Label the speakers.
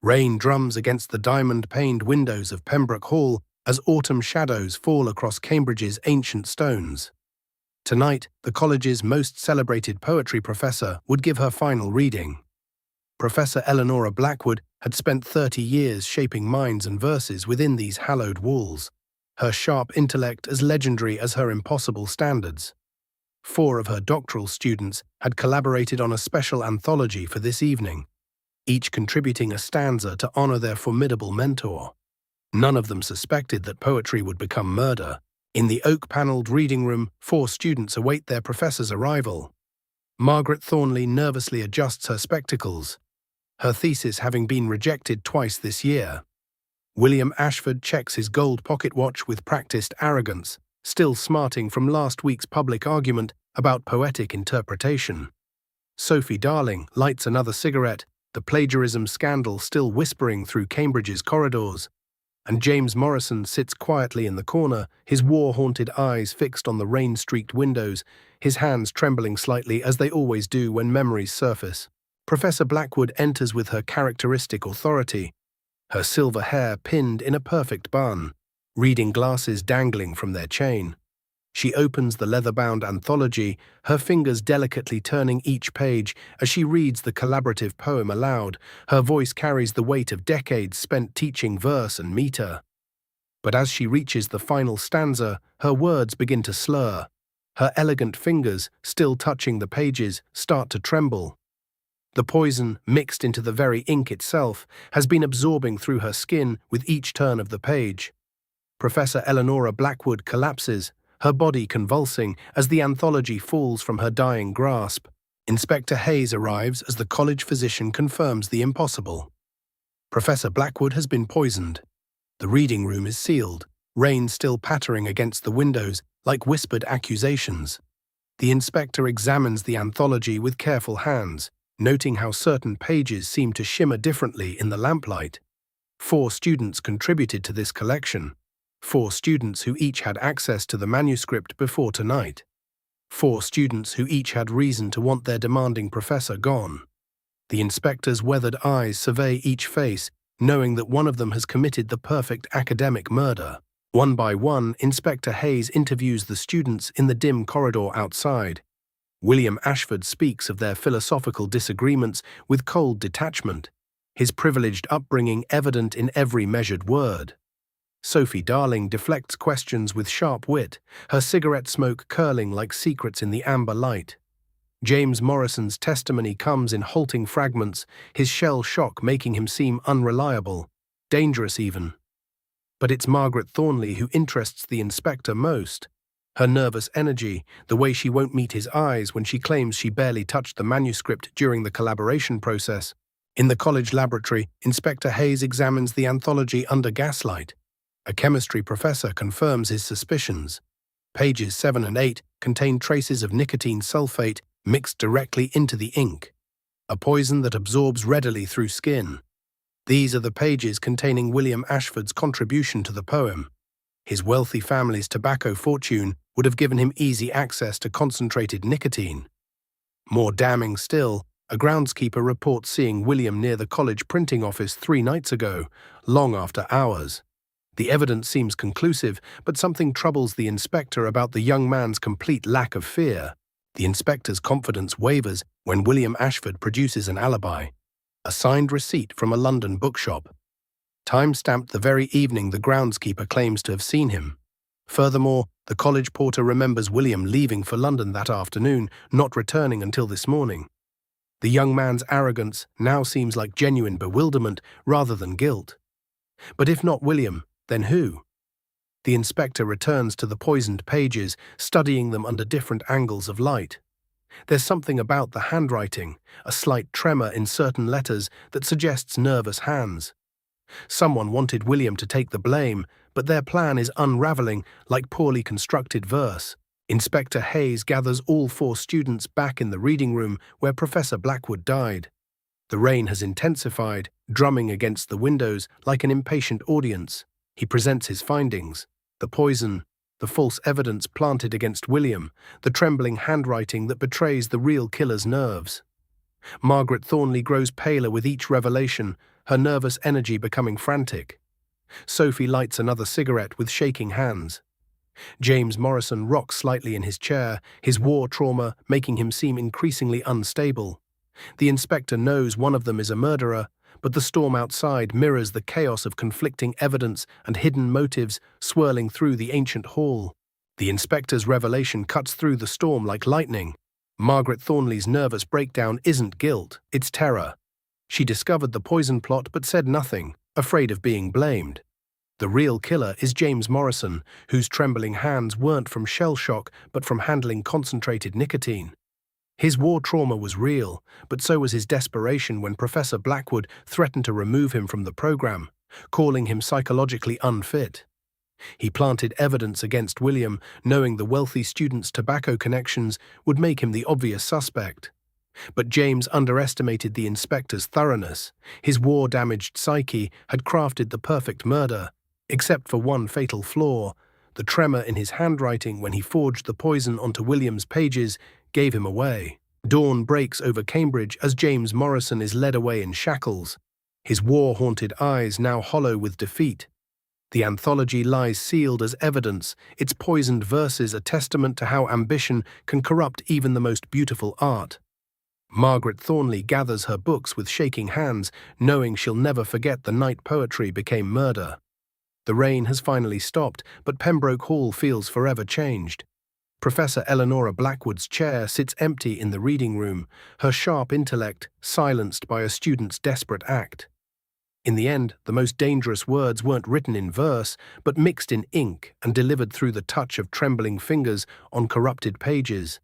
Speaker 1: Rain drums against the diamond-paned windows of Pembroke Hall as autumn shadows fall across Cambridge's ancient stones. Tonight, the college's most celebrated poetry professor would give her final reading. Professor Blackwood had spent 30 years shaping minds and verses within these hallowed walls, her sharp intellect as legendary as her impossible standards. 4 of her doctoral students had collaborated on a special anthology for this evening, each contributing a stanza to honor their formidable mentor. None of them suspected that poetry would become murder. In the oak-paneled reading room, 4 students await their professor's arrival. Margaret Thornley nervously adjusts her spectacles, her thesis having been rejected twice this year. William Ashford checks his gold pocket watch with practiced arrogance, still smarting from last week's public argument about poetic interpretation. Sophie Darling lights another cigarette, the plagiarism scandal still whispering through Cambridge's corridors, and James Morrison sits quietly in the corner, his war-haunted eyes fixed on the rain-streaked windows, his hands trembling slightly as they always do when memories surface. Professor Blackwood enters with her characteristic authority, her silver hair pinned in a perfect bun, reading glasses dangling from their chain. She opens the leather-bound anthology, her fingers delicately turning each page as she reads the collaborative poem aloud. Her voice carries the weight of decades spent teaching verse and meter. But as she reaches the final stanza, her words begin to slur. Her elegant fingers, still touching the pages, start to tremble. The poison, mixed into the very ink itself, has been absorbing through her skin with each turn of the page. Professor Blackwood collapses, her body convulsing as the anthology falls from her dying grasp. Inspector Hayes arrives as the college physician confirms the impossible. Professor Blackwood has been poisoned. The reading room is sealed, rain still pattering against the windows like whispered accusations. The inspector examines the anthology with careful hands, noting how certain pages seem to shimmer differently in the lamplight. 4 students contributed to this collection. 4 students who each had access to the manuscript before tonight. 4 students who each had reason to want their demanding professor gone. The inspector's weathered eyes survey each face, knowing that one of them has committed the perfect academic murder. One by one, Inspector Hayes interviews the students in the dim corridor outside. William Ashford speaks of their philosophical disagreements with cold detachment, his privileged upbringing evident in every measured word. Sophie Darling deflects questions with sharp wit, her cigarette smoke curling like secrets in the amber light. James Morrison's testimony comes in halting fragments, his shell shock making him seem unreliable, dangerous even. But it's Margaret Thornley who interests the inspector most. Her nervous energy, the way she won't meet his eyes when she claims she barely touched the manuscript during the collaboration process. In the college laboratory, Inspector Hayes examines the anthology under gaslight. A chemistry professor confirms his suspicions. Pages 7 and 8 contain traces of nicotine sulfate mixed directly into the ink, a poison that absorbs readily through skin. These are the pages containing William Ashford's contribution to the poem. His wealthy family's tobacco fortune would have given him easy access to concentrated nicotine. More damning still, a groundskeeper reports seeing William near the college printing office 3 nights ago, long after hours. The evidence seems conclusive, but something troubles the inspector about the young man's complete lack of fear. The inspector's confidence wavers when William Ashford produces an alibi, a signed receipt from a London bookshop, time-stamped the very evening the groundskeeper claims to have seen him. Furthermore, the college porter remembers William leaving for London that afternoon, not returning until this morning. The young man's arrogance now seems like genuine bewilderment rather than guilt. But if not William, then who? The inspector returns to the poisoned pages, studying them under different angles of light. There's something about the handwriting, a slight tremor in certain letters that suggests nervous hands. Someone wanted William to take the blame, but their plan is unraveling like poorly constructed verse. Inspector Hayes gathers all 4 students back in the reading room where Professor Blackwood died. The rain has intensified, drumming against the windows like an impatient audience. He presents his findings: the poison, the false evidence planted against William, the trembling handwriting that betrays the real killer's nerves. Margaret Thornley grows paler with each revelation, her nervous energy becoming frantic. Sophie lights another cigarette with shaking hands. James Morrison rocks slightly in his chair, his war trauma making him seem increasingly unstable. The inspector knows one of them is a murderer, but the storm outside mirrors the chaos of conflicting evidence and hidden motives swirling through the ancient hall. The inspector's revelation cuts through the storm like lightning. Margaret Thornley's nervous breakdown isn't guilt, it's terror. She discovered the poison plot but said nothing, afraid of being blamed. The real killer is James Morrison, whose trembling hands weren't from shell shock but from handling concentrated nicotine. His war trauma was real, but so was his desperation when Professor Blackwood threatened to remove him from the program, calling him psychologically unfit. He planted evidence against William, knowing the wealthy student's tobacco connections would make him the obvious suspect. But James underestimated the inspector's thoroughness. His war-damaged psyche had crafted the perfect murder, except for one fatal flaw. The tremor in his handwriting when he forged the poison onto William's pages gave him away. Dawn breaks over Cambridge as James Morrison is led away in shackles, his war-haunted eyes now hollow with defeat. The anthology lies sealed as evidence, its poisoned verses a testament to how ambition can corrupt even the most beautiful art. Margaret Thornley gathers her books with shaking hands, knowing she'll never forget the night poetry became murder. The rain has finally stopped, but Pembroke Hall feels forever changed. Professor Eleanor Blackwood's chair sits empty in the reading room, her sharp intellect silenced by a student's desperate act. In the end, the most dangerous words weren't written in verse, but mixed in ink and delivered through the touch of trembling fingers on corrupted pages.